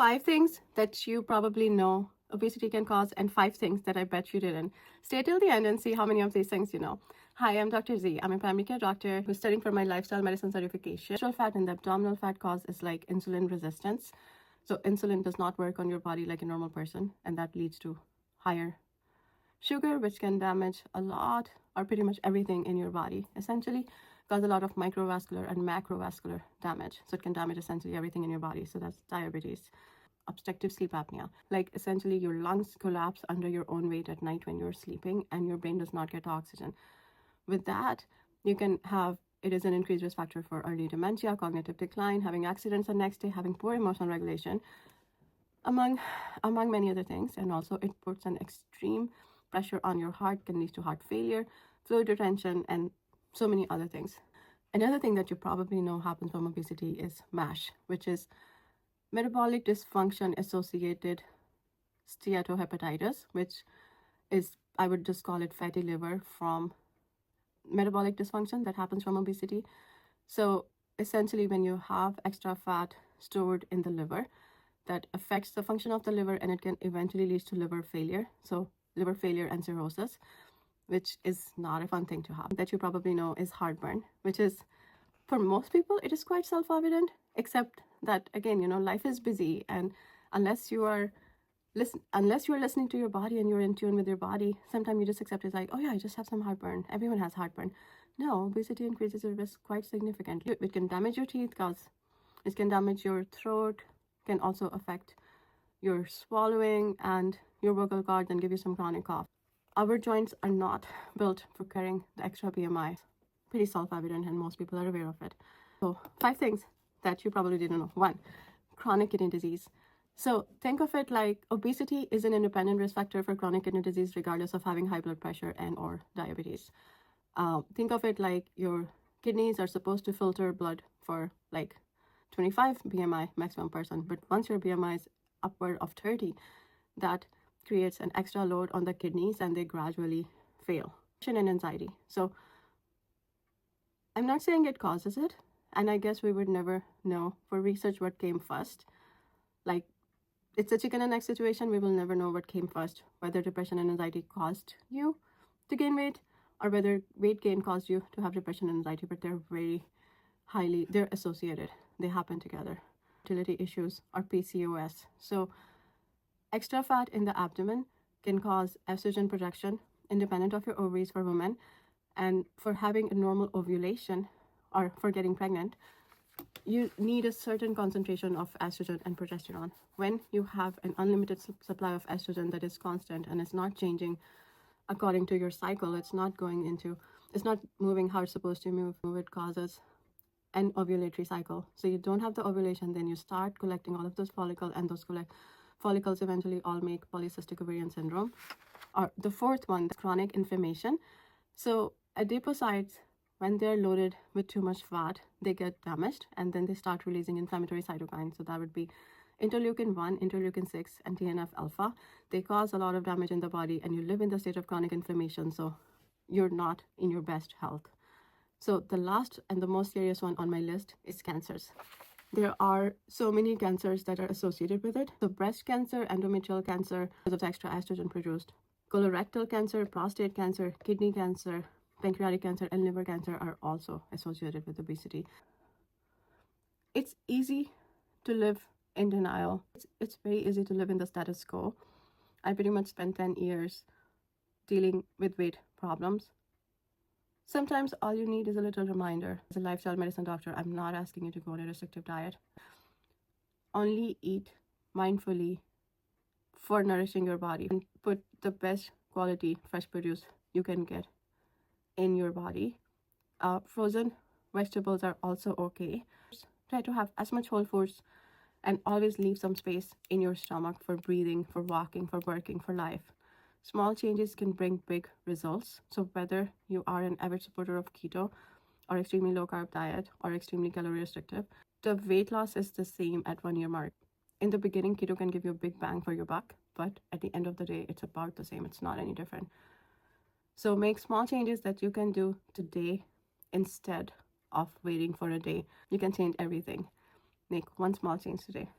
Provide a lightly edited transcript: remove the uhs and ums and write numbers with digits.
5 things that you probably know obesity can cause, and 5 things that I bet you didn't. Stay till the end and see how many of these things you know. Hi, I'm Dr. Z. I'm a primary care doctor who's studying for my lifestyle medicine certification. Visceral fat and the abdominal fat cause is like insulin resistance. So insulin does not work on your body like a normal person, and that leads to higher sugar, which can damage a lot or pretty much everything in your body. Essentially, cause a lot of microvascular and macrovascular damage. So it can damage essentially everything in your body. So that's diabetes. Obstructive sleep apnea, like essentially your lungs collapse under your own weight at night when you're sleeping and your brain does not get oxygen. With that, you can have, it is an increased risk factor for early dementia, cognitive decline, having accidents the next day, having poor emotional regulation, among many other things. And also it puts an extreme pressure on your heart, can lead to heart failure, fluid retention, and so many other things. Another thing that you probably know happens from obesity is MASH, which is metabolic dysfunction associated steatohepatitis, which is, I would just call it fatty liver from metabolic dysfunction that happens from obesity. So essentially, when you have extra fat stored in the liver, that affects the function of the liver, and it can eventually lead to liver failure. So liver failure and cirrhosis, which is not a fun thing to have. That you probably know is heartburn, which is, for most people, it is quite self-evident, except that, again, life is busy, and unless you are listening to your body and you're in tune with your body, sometimes you just accept it like, oh yeah, I just have some heartburn. Everyone has heartburn. No, obesity increases your risk quite significantly. It can damage your teeth, it can damage your throat, can also affect your swallowing and your vocal cords and give you some chronic cough. Our joints are not built for carrying the extra BMI. Pretty self-evident, and most people are aware of it. So 5 things that you probably didn't know. 1, chronic kidney disease. So think of it like obesity is an independent risk factor for chronic kidney disease, regardless of having high blood pressure and or diabetes. Think of it like your kidneys are supposed to filter blood for like 25 BMI maximum person, but once your BMI is upward of 30, that creates an extra load on the kidneys and they gradually fail. And anxiety. So I'm not saying it causes it, and I guess we would never know for research what came first. Like, it's a chicken and egg situation. We will never know what came first, whether depression and anxiety caused you to gain weight or whether weight gain caused you to have depression and anxiety, but they're associated. They happen together. Fertility issues or PCOS. So extra fat in the abdomen can cause estrogen production independent of your ovaries for women. And for having a normal ovulation or for getting pregnant, you need a certain concentration of estrogen and progesterone. When you have an unlimited supply of estrogen that is constant and it's not changing according to your cycle, it's not moving how it's supposed to move, it causes an ovulatory cycle. So you don't have the ovulation, then you start collecting all of those follicles, and those follicles eventually all make polycystic ovarian syndrome. Or the 4th one, chronic inflammation. So adipocytes, when they're loaded with too much fat, they get damaged and then they start releasing inflammatory cytokines. So that would be interleukin 1, interleukin 6, and TNF alpha. They cause a lot of damage in the body, and you live in the state of chronic inflammation, so you're not in your best health. So the last and the most serious one on my list is cancers. There are so many cancers that are associated with it. So breast cancer, endometrial cancer, because of the extra estrogen produced. Colorectal cancer, prostate cancer, kidney cancer, pancreatic cancer, and liver cancer are also associated with obesity. It's easy to live in denial. It's very easy to live in the status quo. I pretty much spent 10 years dealing with weight problems. Sometimes all you need is a little reminder. As a lifestyle medicine doctor, I'm not asking you to go on a restrictive diet. Only eat mindfully for nourishing your body, and put the best quality fresh produce you can get in your body. Frozen vegetables are also okay. Try to have as much whole foods, and always leave some space in your stomach for breathing, for walking, for working, for life. Small changes can bring big results. So whether you are an avid supporter of keto or extremely low carb diet or extremely calorie restrictive, the weight loss is the same at 1 year mark. In the beginning, keto can give you a big bang for your buck, but at the end of the day, it's about the same. It's not any different. So make small changes that you can do today instead of waiting for a day. You can change everything. Make one small change today.